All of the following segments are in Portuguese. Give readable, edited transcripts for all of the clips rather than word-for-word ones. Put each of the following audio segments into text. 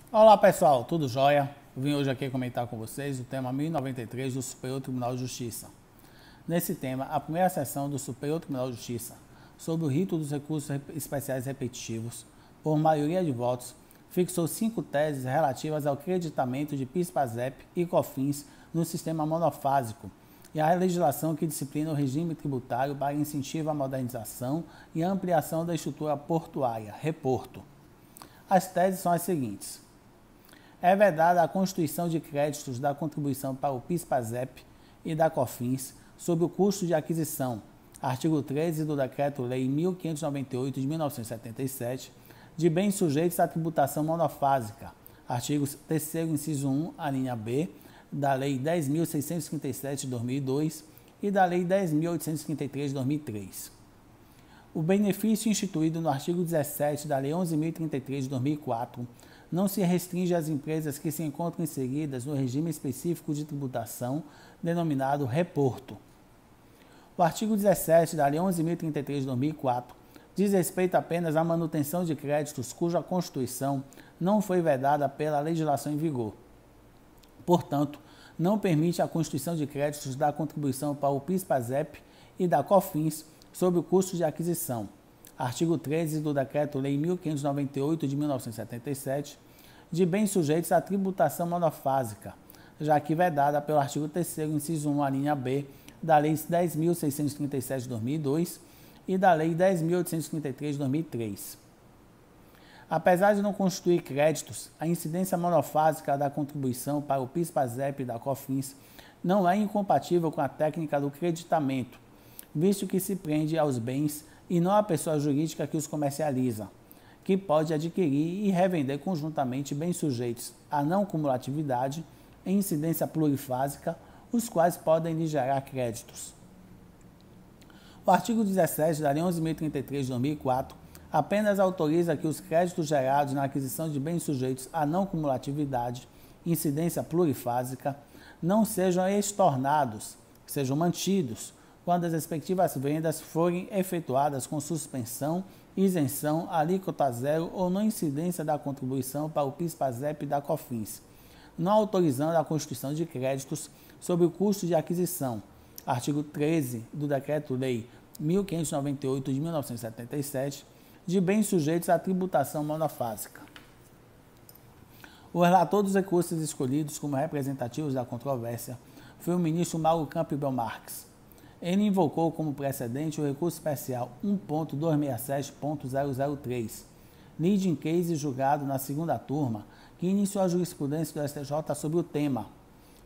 Olá pessoal, tudo jóia? Eu vim hoje aqui comentar com vocês o tema 1093 do Superior Tribunal de Justiça. Nesse tema, a primeira sessão do Superior Tribunal de Justiça sobre o rito dos recursos especiais repetitivos, por maioria de votos, fixou 5 teses relativas ao creditamento de PIS/PASEP e COFINS no sistema monofásico e à legislação que disciplina o regime tributário para incentivo à modernização e ampliação da estrutura portuária, reporto. As teses são as seguintes. É vedada a constituição de créditos da contribuição para o PIS/PASEP e da COFINS sobre o custo de aquisição, artigo 13 do Decreto-Lei 1598 de 1977, de bens sujeitos à tributação monofásica, artigo 3º, inciso 1, a linha B, da Lei 10.637 de 2002 e da Lei 10.833 de 2003. O benefício instituído no artigo 17 da Lei 11.033 de 2004 não se restringe às empresas que se encontram inseridas no regime específico de tributação denominado reporto. O artigo 17 da Lei 11.033 de 2004 diz respeito apenas à manutenção de créditos cuja constituição não foi vedada pela legislação em vigor. Portanto, não permite a constituição de créditos da contribuição para o PIS/PASEP e da COFINS sobre o custo de aquisição, artigo 13 do Decreto-Lei 1598 de 1977, de bens sujeitos à tributação monofásica, já que vedada pelo artigo 3º, inciso 1, a linha B, da Lei 10.637 de 2002 e da Lei 10.833 de 2003. Apesar de não constituir créditos, a incidência monofásica da contribuição para o PIS/PASEP e da COFINS não é incompatível com a técnica do creditamento, visto que se prende aos bens e não à pessoa jurídica que os comercializa, que pode adquirir e revender conjuntamente bens sujeitos à não cumulatividade em incidência plurifásica, os quais podem lhe gerar créditos. O artigo 17 da Lei 11.033 de 2004 apenas autoriza que os créditos gerados na aquisição de bens sujeitos à não cumulatividade, incidência plurifásica, não sejam estornados, sejam mantidos, quando as respectivas vendas forem efetuadas com suspensão, isenção, alíquota zero ou não incidência da contribuição para o PIS/PASEP e da COFINS, não autorizando a constituição de créditos sobre o custo de aquisição, artigo 13 do Decreto-Lei 1598 de 1977, de bens sujeitos à tributação monofásica. O relator dos recursos escolhidos como representativos da controvérsia foi o ministro Mauro Campbell Marques. Ele invocou como precedente o recurso especial 1.267.003, leading case julgado na segunda turma, que iniciou a jurisprudência do STJ sobre o tema,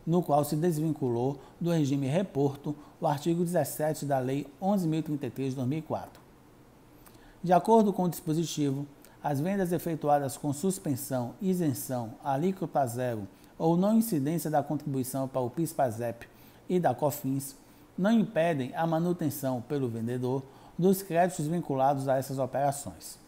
no qual se desvinculou do regime reporto o artigo 17 da Lei 11.033 de 2004. De acordo com o dispositivo, as vendas efetuadas com suspensão, isenção, alíquota zero ou não incidência da contribuição para o PIS/PASEP e da COFINS não impedem a manutenção pelo vendedor dos créditos vinculados a essas operações.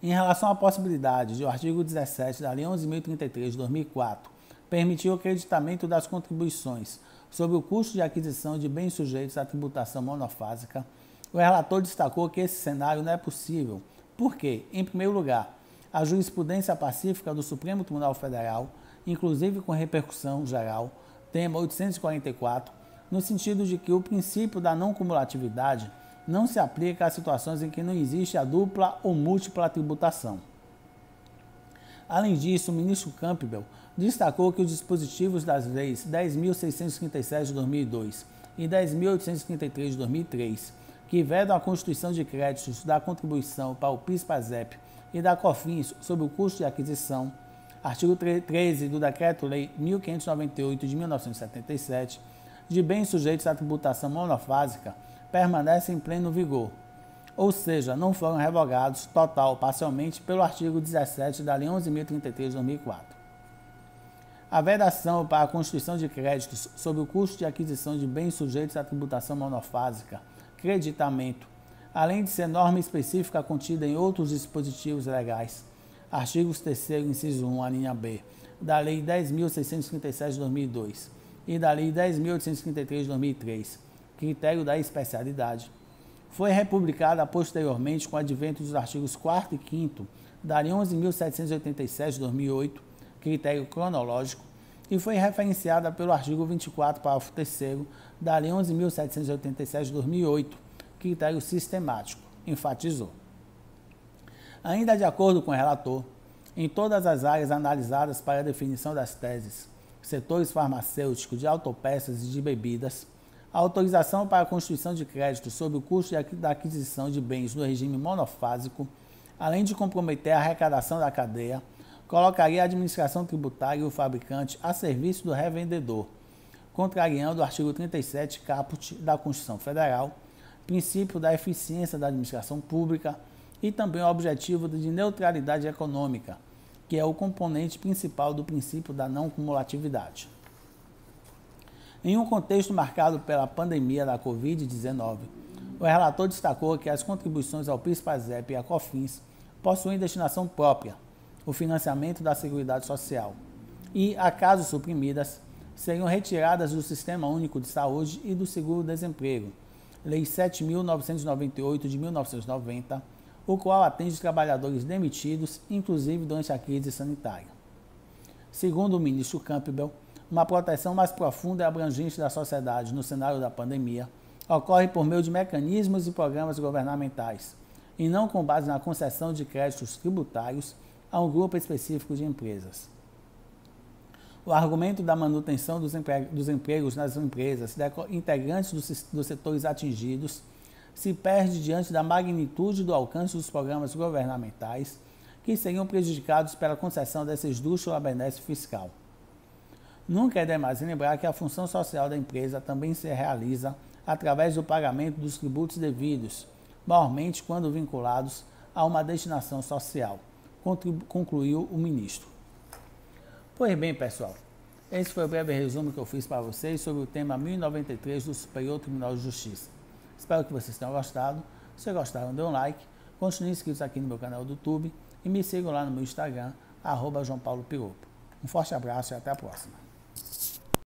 Em relação à possibilidade de o artigo 17 da Lei 11.033 de 2004 permitir o creditamento das contribuições sobre o custo de aquisição de bens sujeitos à tributação monofásica, o relator destacou que esse cenário não é possível, porque, em primeiro lugar, a jurisprudência pacífica do Supremo Tribunal Federal, inclusive com repercussão geral, tema 844, no sentido de que o princípio da não cumulatividade não se aplica a situações em que não existe a dupla ou múltipla tributação. Além disso, o ministro Campbell destacou que os dispositivos das leis 10.637 de 2002 e 10.833 de 2003, que vedam a constituição de créditos da contribuição para o PIS/PASEP e da COFINS sobre o custo de aquisição, artigo 13 do Decreto-Lei 1598 de 1977, de bens sujeitos à tributação monofásica, permanecem em pleno vigor, ou seja, não foram revogados total ou parcialmente pelo artigo 17 da Lei 11.033 de 2004. A vedação para a constituição de créditos sobre o custo de aquisição de bens sujeitos à tributação monofásica, creditamento, além de ser norma específica contida em outros dispositivos legais, artigos 3º, inciso 1, a linha B, da Lei 10.637 de 2002 e da Lei 10.833 de 2003, critério da especialidade, foi republicada posteriormente com o advento dos artigos 4º e 5º da Lei 11.787 de 2008, critério cronológico, e foi referenciada pelo artigo 24, parágrafo 3º da Lei 11.787 de 2008, critério sistemático, enfatizou. Ainda de acordo com o relator, em todas as áreas analisadas para a definição das teses, setores farmacêuticos, de autopeças e de bebidas, a autorização para a constituição de crédito sobre o custo da aquisição de bens no regime monofásico, além de comprometer a arrecadação da cadeia, colocaria a administração tributária e o fabricante a serviço do revendedor, contrariando o artigo 37 caput da Constituição Federal, princípio da eficiência da administração pública e também o objetivo de neutralidade econômica, que é o componente principal do princípio da não cumulatividade. Em um contexto marcado pela pandemia da Covid-19, o relator destacou que as contribuições ao PIS/PASEP e à COFINS possuem destinação própria, o financiamento da Seguridade Social, e, a caso suprimidas, seriam retiradas do Sistema Único de Saúde e do Seguro-Desemprego, Lei 7.998 de 1990, o qual atende trabalhadores demitidos, inclusive durante a crise sanitária. Segundo o ministro Campbell, uma proteção mais profunda e abrangente da sociedade no cenário da pandemia ocorre por meio de mecanismos e programas governamentais, e não com base na concessão de créditos tributários a um grupo específico de empresas. O argumento da manutenção dos empregos nas empresas integrantes dos setores atingidos se perde diante da magnitude do alcance dos programas governamentais que seriam prejudicados pela concessão dessa esdrúxula benesse fiscal. Nunca é demais lembrar que a função social da empresa também se realiza através do pagamento dos tributos devidos, maiormente quando vinculados a uma destinação social, concluiu o ministro. Pois bem, pessoal, esse foi o breve resumo que eu fiz para vocês sobre o tema 1093 do Superior Tribunal de Justiça. Espero que vocês tenham gostado. Se gostaram, dê um like, continuem inscritos aqui no meu canal do YouTube e me sigam lá no meu Instagram, @JoãoPauloPiropo. Um forte abraço e até a próxima.